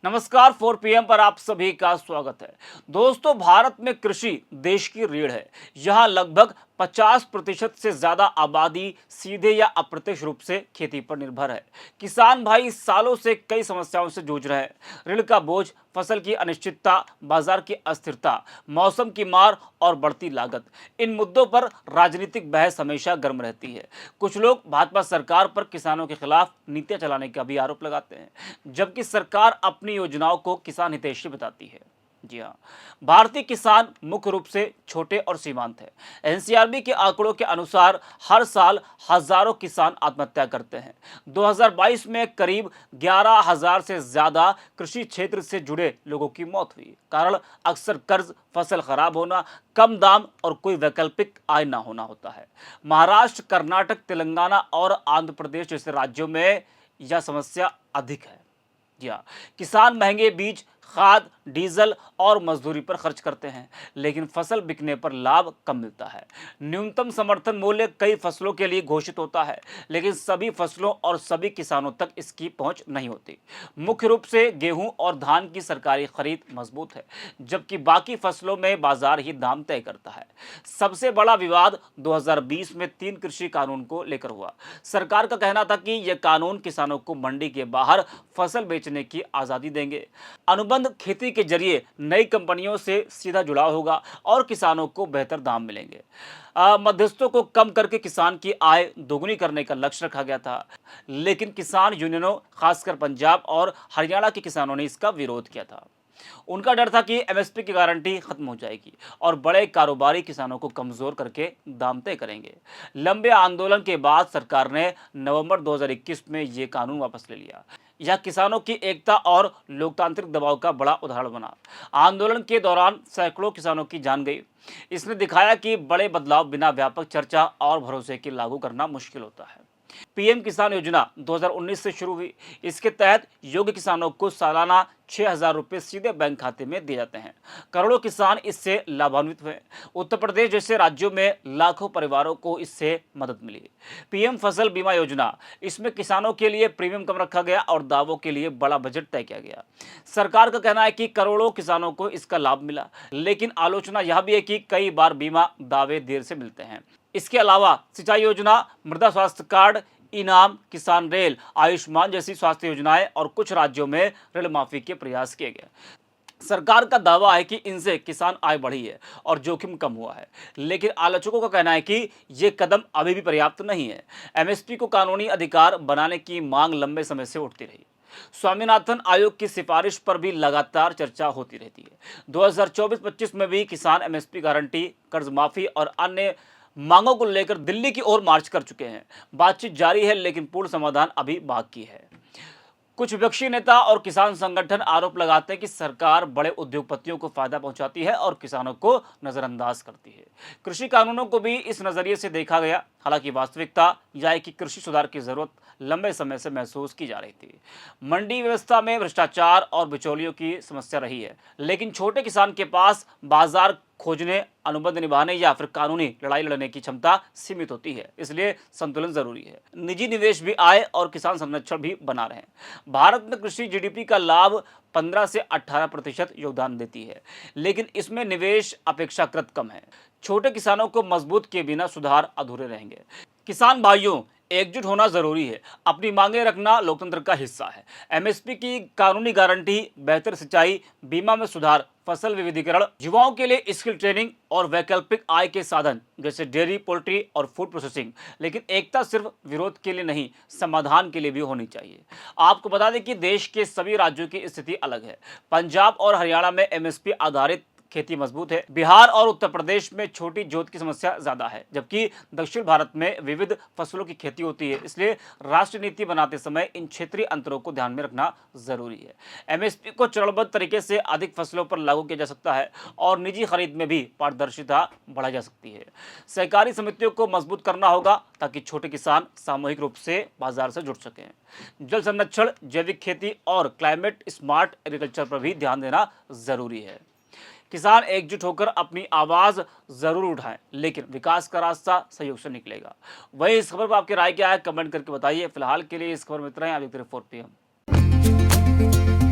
नमस्कार 4 पीएम पर आप सभी का स्वागत है। दोस्तों, भारत में कृषि देश की रीढ़ है। यहाँ लगभग 50% से ज्यादा आबादी सीधे या अप्रत्यक्ष रूप से खेती पर निर्भर है। किसान भाई सालों से कई समस्याओं से जूझ रहे हैं। ऋण का बोझ, फसल की अनिश्चितता, बाजार की अस्थिरता, मौसम की मार और बढ़ती लागत। इन मुद्दों पर राजनीतिक बहस हमेशा गर्म रहती है। कुछ लोग भाजपा सरकार पर किसानों के खिलाफ नीतियां चलाने का भी आरोप लगाते हैं, जबकि सरकार अपनी योजनाओं को किसान हितैषी बताती है। जी हाँ, भारतीय किसान मुख्य रूप से छोटे और सीमांत है। एनसीआरबी के आंकड़ों के अनुसार हर साल हजारों किसान आत्महत्या करते हैं। 2022 में करीब 11,000 से ज्यादा कृषि क्षेत्र से जुड़े लोगों की मौत हुई। कारण अक्सर कर्ज, फसल खराब होना, कम दाम और कोई वैकल्पिक आय ना होना होता है। महाराष्ट्र, कर्नाटक, तेलंगाना और आंध्र प्रदेश जैसे राज्यों में यह समस्या अधिक है। जी हाँ, किसान महंगे बीज, खाद, डीजल और मजदूरी पर खर्च करते हैं, लेकिन फसल बिकने पर लाभ कम मिलता है। न्यूनतम समर्थन मूल्य कई फसलों के लिए घोषित होता है, लेकिन सभी फसलों और सभी किसानों तक इसकी पहुंच नहीं होती। मुख्य रूप से गेहूं और धान की सरकारी खरीद मजबूत है, जबकि बाकी फसलों में बाजार ही दाम तय करता है। सबसे बड़ा विवाद 2020 में 3 कृषि कानून को लेकर हुआ। सरकार का कहना था कि यह कानून किसानों को मंडी के बाहर फसल बेचने की आजादी देंगे। अनुबंध खेती के जरिए नई कंपनियों से सीधा जुड़ाव होगा और किसानों को बेहतर दाम मिलेंगे। मध्यस्थों को कम करके किसान की आय दोगुनी करने का लक्ष्य रखा गया था, लेकिन किसान यूनियनों, खासकर पंजाब और हरियाणा के किसानों ने इसका विरोध किया था। उनका डर था कि एमएसपी की गारंटी खत्म हो जाएगी और बड़े कारोबारी किसानों को कमजोर करके दाम तय करेंगे। लंबे आंदोलन के बाद सरकार ने नवंबर 2021 में ये कानून वापस ले लिया। यह किसानों की एकता और लोकतांत्रिक दबाव का बड़ा उदाहरण बना। आंदोलन के दौरान सैकड़ों किसानों की जान गई। इसने दिखाया कि बड़े बदलाव बिना व्यापक चर्चा और भरोसे के लागू करना मुश्किल होता है। पीएम किसान योजना 2019 से शुरू हुई। इसके तहत योग्य किसानों को सालाना 6,000 रुपये सीधे बैंक खाते में दिए जाते हैं। करोड़ों किसान इससे लाभान्वित हुए। उत्तर प्रदेश जैसे राज्यों में लाखों परिवारों को इससे मदद मिली। पीएम फसल बीमा योजना, इसमें किसानों के लिए प्रीमियम कम रखा गया और दावों के लिए बड़ा बजट तय किया गया। सरकार का कहना है कि करोड़ों किसानों को इसका लाभ मिला, लेकिन आलोचना यह भी है कि कई बार बीमा दावे देर से मिलते हैं। इसके अलावा सिंचाई योजना, मृदा स्वास्थ्य कार्ड, इनाम, किसान रेल, आयुष्मान जैसी स्वास्थ्य योजनाएं और कुछ राज्यों में ऋण माफी के प्रयास किए गए। सरकार का दावा है कि इनसे किसान आय बढ़ी है और जोखिम कम हुआ है, लेकिन आलोचकों का कहना है कि ये कदम अभी भी पर्याप्त नहीं है। एमएसपी को कानूनी अधिकार बनाने की मांग लंबे समय से उठती रही। स्वामीनाथन आयोग की सिफारिश पर भी लगातार चर्चा होती रहती है। 2024-25 में भी किसान एमएसपी गारंटी, कर्ज माफी और अन्य मांगों को लेकर दिल्ली की ओर मार्च कर चुके हैं। बातचीत जारी है, लेकिन पूर्ण समाधान अभी बाकी है। कुछ विपक्षी नेता और किसान संगठन आरोप लगाते हैं कि सरकार बड़े उद्योगपतियों को फायदा पहुंचाती है और किसानों को नजरअंदाज करती है। कृषि कानूनों को भी इस नजरिए से देखा गया। हालांकि वास्तविकता यह है कि कृषि सुधार की जरूरत लंबे समय से महसूस की जा रही थी। मंडी व्यवस्था में भ्रष्टाचार और बिचौलियों की समस्या रही है, लेकिन छोटे किसान के पास बाजार खोजने, अनुबंध निभाने या फिर कानूनी लड़ाई लड़ने की क्षमता सीमित होती है। इसलिए संतुलन जरूरी है। निजी निवेश भी आए और किसान संरक्षण भी बना रहे। भारत में कृषि जीडीपी का लाभ 15 से 18% योगदान देती है, लेकिन इसमें निवेश अपेक्षाकृत कम है। छोटे किसानों को मजबूत किए बिना सुधार अधूरे रहेंगे। किसान भाइयों, एकजुट होना जरूरी है। अपनी मांगे रखना लोकतंत्र का हिस्सा है। एमएसपी की कानूनी गारंटी, बेहतर सिंचाई, बीमा में सुधार, फसल विविधीकरण, युवाओं के लिए स्किल ट्रेनिंग और वैकल्पिक आय के साधन जैसे डेयरी, पोल्ट्री और फूड प्रोसेसिंग। लेकिन एकता सिर्फ विरोध के लिए नहीं, समाधान के लिए भी होनी चाहिए। आपको बता दें कि देश के सभी राज्यों की स्थिति अलग है। पंजाब और हरियाणा में एमएसपी आधारित खेती मजबूत है। बिहार और उत्तर प्रदेश में छोटी जोत की समस्या ज्यादा है, जबकि दक्षिण भारत में विविध फसलों की खेती होती है। इसलिए राष्ट्रीय नीति बनाते समय इन क्षेत्रीय अंतरों को ध्यान में रखना जरूरी है। एमएसपी को चरणबद्ध तरीके से अधिक फसलों पर लागू किया जा सकता है और निजी खरीद में भी पारदर्शिता बढ़ाई जा सकती है। सहकारी समितियों को मजबूत करना होगा ताकि छोटे किसान सामूहिक रूप से बाजार से जुड़ सकें। जल संरक्षण, जैविक खेती और क्लाइमेट स्मार्ट एग्रीकल्चर पर भी ध्यान देना जरूरी है। किसान एकजुट होकर अपनी आवाज जरूर उठाएं, लेकिन विकास का रास्ता सहयोग से निकलेगा। वही इस खबर पर आपकी राय क्या है, कमेंट करके बताइए। फिलहाल के लिए इस खबर में इतना ही। आप देखते रहिए 4 PM।